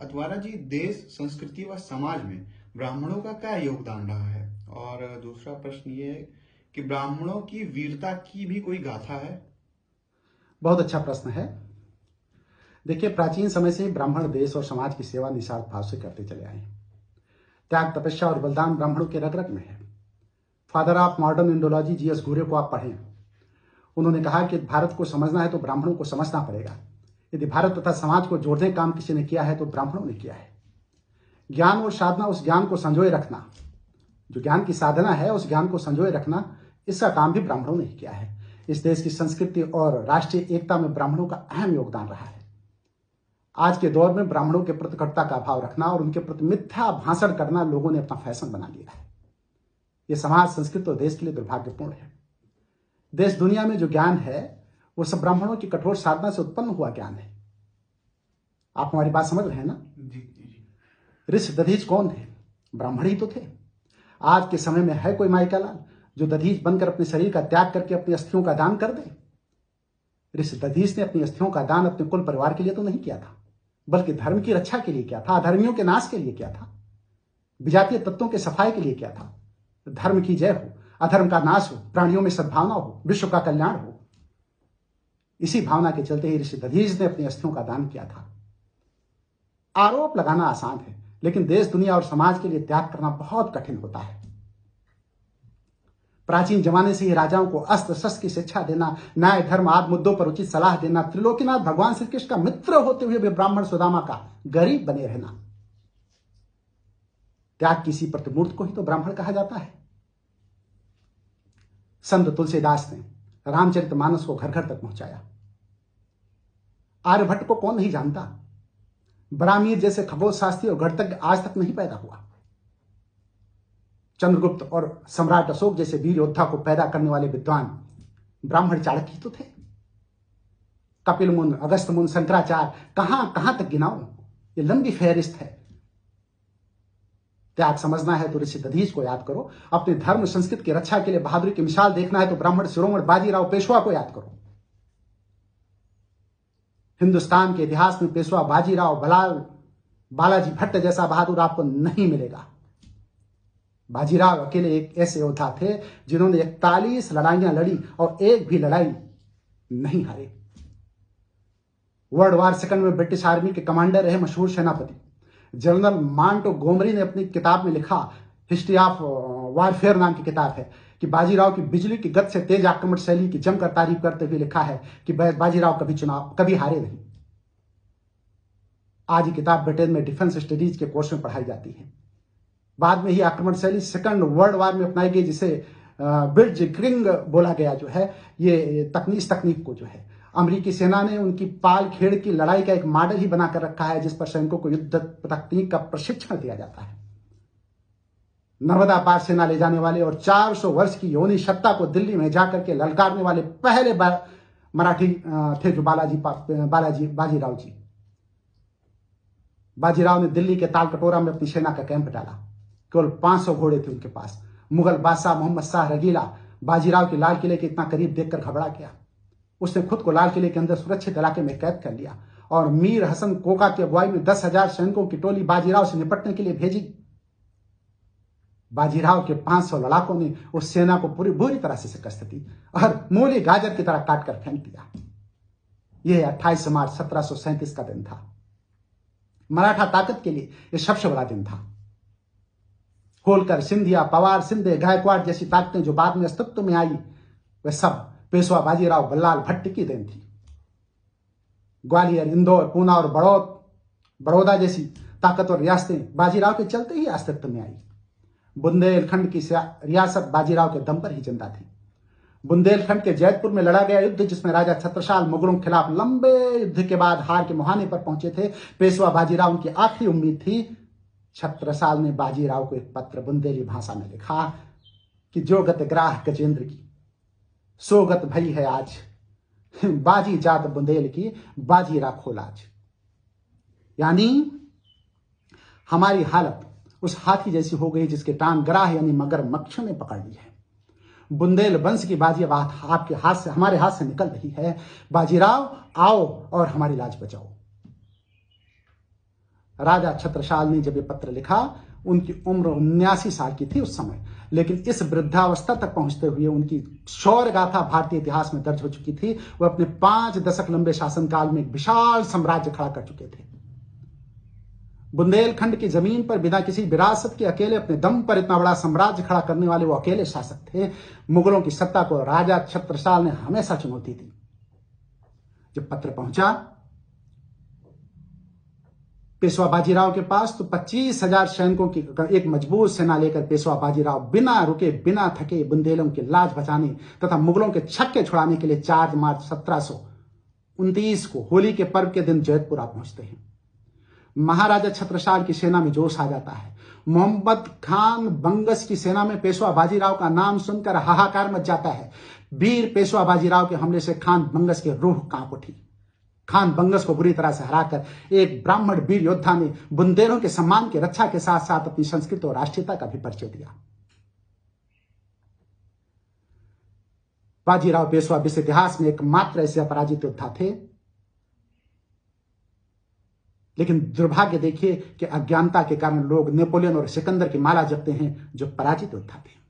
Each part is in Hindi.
अतवारा जी, देश, संस्कृति व समाज में ब्राह्मणों का क्या योगदान रहा है? और दूसरा प्रश्न ये है कि ब्राह्मणों की वीरता की भी कोई गाथा है? बहुत अच्छा प्रश्न है। देखिए, प्राचीन समय से ही ब्राह्मण देश और समाज की सेवा निस्वार्थ भाव से करते चले आए हैं। त्याग, तपस्या और बलिदान ब्राह्मणों के रग रग में है। Father of modern Indology GS घुरे को आप पढ़ें, उन्होंने कहा कि भारत को समझना है तो ब्राह्मणों को समझना पड़ेगा। यदि भारत तथा समाज को जोड़ने का काम किसी ने किया है तो ब्राह्मणों ने किया है। ज्ञान और साधना, उस ज्ञान को संजोए रखना, जो ज्ञान की साधना है उस ज्ञान को संजोए रखना, इसका काम भी ब्राह्मणों ने किया है। इस देश की संस्कृति और राष्ट्रीय एकता में ब्राह्मणों का अहम योगदान रहा है। आज के दौर में ब्राह्मणों के प्रति कटुता का भाव रखना और उनके प्रति मिथ्या भाषण करना लोगों ने अपना फैशन बना लिया है। यह समाज, संस्कृति और देश के लिए दुर्भाग्यपूर्ण है। देश दुनिया में जो ज्ञान है वो सब ब्राह्मणों की कठोर साधना से उत्पन्न हुआ ज्ञान है। आप हमारी बात समझ रहे हैं ना? जी। ऋषि दधीच कौन थे? ब्राह्मण ही तो थे। आज के समय में है कोई माइकालाल जो दधीच बनकर अपने शरीर का त्याग करके अपनी अस्थियों का दान कर दे? ऋषि दधीच ने अपनी अस्थियों का दान अपने कुल परिवार के लिए तो नहीं किया था, बल्कि धर्म की रक्षा के लिए किया था, अधर्मियों के नाश के लिए किया था, विजातीय तत्वों के सफाई के लिए किया था। धर्म की जय हो, अधर्म का नाश हो, प्राणियों में सद्भावना हो, विश्व का कल्याण हो। इसी भावना के चलते ही ऋषि दधीच ने अपनी अस्थियों का दान किया था। आरोप लगाना आसान है, लेकिन देश, दुनिया और समाज के लिए त्याग करना बहुत कठिन होता है। प्राचीन जमाने से ही राजाओं को अस्त्र शस्त्र की शिक्षा देना, न्याय, धर्म आदि मुद्दों पर उचित सलाह देना, त्रिलोकीनाथ भगवान श्री कृष्ण का मित्र होते हुए भी ब्राह्मण सुदामा का गरीब बने रहना, त्याग की इसी प्रतिमूर्ति को ही तो ब्राह्मण कहा जाता है। संत तुलसीदास ने रामचरितमानस को घर घर तक पहुंचाया। आर्यभट्ट को कौन नहीं जानता? ब्राह्मीर जैसे खगोल शास्त्री और गणितज्ञ आज तक नहीं पैदा हुआ। चंद्रगुप्त और सम्राट अशोक जैसे वीर योद्धा को पैदा करने वाले विद्वान ब्राह्मण चाणक्य तो थे। कपिल मुनि, अगस्त मुनि, शंकराचार्य, कहां तक गिनाऊं? ये लंबी फहरिस्त है। त्याग समझना है तो ऋषि दधीच को याद करो। अपने धर्म संस्कृति की रक्षा के लिए बहादुरी की मिसाल देखना है तो ब्राह्मण शिरोमणि बाजीराव पेशवा को याद करो। हिंदुस्तान के इतिहास में पेशवा बाजीराव बालाजी भट्ट जैसा बहादुर आपको नहीं मिलेगा। बाजीराव अकेले एक ऐसे योद्धा थे जिन्होंने 41 लड़ाइयां लड़ी और एक भी लड़ाई नहीं हारे। वर्ल्ड वार सेकंड में ब्रिटिश आर्मी के कमांडर रहे मशहूर सेनापति जनरल मांटो गोमरी ने अपनी किताब में लिखा, हिस्ट्री ऑफ वारफेयर नाम की किताब है, कि बाजीराव की बिजली की गति से तेज आक्रमण शैली की जमकर तारीफ करते हुए लिखा है कि बाजीराव कभी हारे नहीं। आज ये किताब ब्रिटेन में डिफेंस स्टडीज के कोर्स में पढ़ाई जाती है। बाद में ही आक्रमण शैली सेकंड वर्ल्ड वार में अपनाई गई, जिसे ब्लिट्जक्रिग बोला गया, जो है ये तकनीक को जो है अमेरिकी सेना ने उनकी पाल खेड़ की लड़ाई का एक मॉडल ही बनाकर रखा है, जिस पर सैनिकों को युद्ध तकनीक का प्रशिक्षण दिया जाता है। नर्मदा पार सेना ले जाने वाले और 400 वर्ष की योनि सत्ता को दिल्ली में जाकर के ललकारने वाले पहले मराठी थे जो बाजीराव जी। बाजीराव ने दिल्ली के तालकटोरा में अपनी सेना का कैंप डाला। केवल 500 घोड़े थे उनके पास। मुगल बादशाह मोहम्मद शाह रगीला बाजीराव के लाल किले के इतना करीब देखकर घबरा गया। उसने खुद को लाल किले के अंदर सुरक्षित इलाके में कैद कर लिया और मीर हसन कोका की अगुवाई में 10,000 सैनिकों की टोली बाजीराव से निपटने के लिए भेजी। बाजीराव के 500 लड़ाकों ने उस सेना को बुरी तरह से शिकस्त दी और मूली गाजर की तरह काटकर फेंक दिया। यह 28 मार्च 1737 का दिन था। मराठा ताकत के लिए यह सबसे बड़ा दिन था। होलकर, सिंधिया, पवार, सिंधे, गायकवाड़ जैसी ताकतें जो बाद में अस्तित्व में आई, वह सब पेशवा बाजीराव बल्लाल भट्ट की देन थी। ग्वालियर, इंदौर, पूना और बड़ौदा जैसी ताकतवर रियासतें बाजीराव के चलते ही अस्तित्व में आई। बुंदेलखंड की रियासत बाजीराव के दम पर ही जिंदा थी। बुंदेलखंड के जैतपुर में लड़ा गया युद्ध, जिसमें राजा छत्रसाल मुगलों के खिलाफ लंबे युद्ध के बाद हार के मुहाने पर पहुंचे थे, पेशवा बाजीराव उनकी आखिरी उम्मीद थी। छत्रसाल ने बाजीराव को एक पत्र बुंदेली भाषा में लिखा कि जो गत ग्राह गजेंद्र की, सो गत भई है आज, बाजी जात बुंदेल की, बाजी राखो लाज। यानी हमारी हालत उस हाथी जैसी हो गई जिसके टांग ग्राह यानी मगर मक्ष ने पकड़ ली है। बुंदेल वंश की बाजी अब आपके हाथ से, हमारे हाथ से निकल रही है। बाजीराव आओ और हमारी लाज बचाओ। राजा छत्रसाल ने जब ये पत्र लिखा, उनकी उम्र 79 साल की थी उस समय, लेकिन इस वृद्धावस्था तक पहुंचते हुए उनकी शौर्य गाथा भारतीय इतिहास में दर्ज हो चुकी थी। वो अपने 5 दशक लंबे शासनकाल में एक विशाल साम्राज्य खड़ा कर चुके थे। बुंदेलखंड की जमीन पर बिना किसी विरासत के अकेले अपने दम पर इतना बड़ा साम्राज्य खड़ा करने वाले वो अकेले शासक थे। मुगलों की सत्ता को राजा छत्रसाल ने हमेशा चुनौती दी। जब पत्र पहुंचा पेशवा बाजीराव के पास, तो 25,000 सैनिकों की एक मजबूत सेना लेकर पेशवा बाजीराव बिना रुके बिना थके बुंदेलों की लाज बचाने तथा मुगलों के छक्के छुड़ाने के लिए 4 मार्च 1729 को होली के पर्व के दिन जैतपुरा पहुंचते हैं। महाराजा छत्रसाल की सेना में जोश आ जाता है। मोहम्मद खान बंगस की सेना में पेशवा बाजीराव का नाम सुनकर हाहाकार मच जाता है। वीर पेशवा बाजीराव के हमले से खान बंगस की रूह कांप उठी। खान बंगस को बुरी तरह से हराकर एक ब्राह्मण वीर योद्धा ने बुंदेलों के सम्मान की रक्षा के साथ साथ अपनी संस्कृति और राष्ट्रीयता का भी परिचय दिया। बाजीराव पेशवा विश्व इतिहास में एकमात्र ऐसे अपराजित योद्धा थे, लेकिन दुर्भाग्य देखिए कि अज्ञानता के कारण लोग नेपोलियन और सिकंदर की माला जपते हैं, जो पराजित योद्धा थे।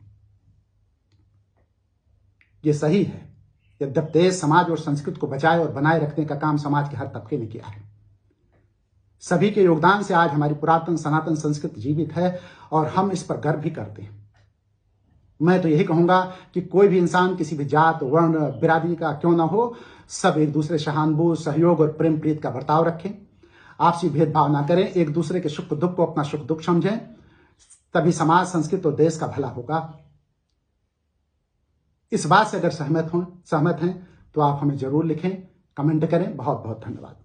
यह सही है, यद्यप देश, समाज और संस्कृति को बचाए और बनाए रखने का काम समाज के हर तबके ने किया है। सभी के योगदान से आज हमारी पुरातन सनातन संस्कृति जीवित है और हम इस पर गर्व भी करते हैं। मैं तो यही कहूंगा कि कोई भी इंसान किसी भी जात, वर्ण, बिरादरी का क्यों ना हो, सब एक दूसरे से सहानुभूति, सहयोग और प्रेम प्रीत का बर्ताव रखें। आपसी भेदभाव ना करें, एक दूसरे के सुख दुख को अपना सुख दुख समझें, तभी समाज, संस्कृति और देश का भला होगा। इस बात से अगर सहमत हैं तो आप हमें जरूर लिखें, कमेंट करें। बहुत बहुत धन्यवाद।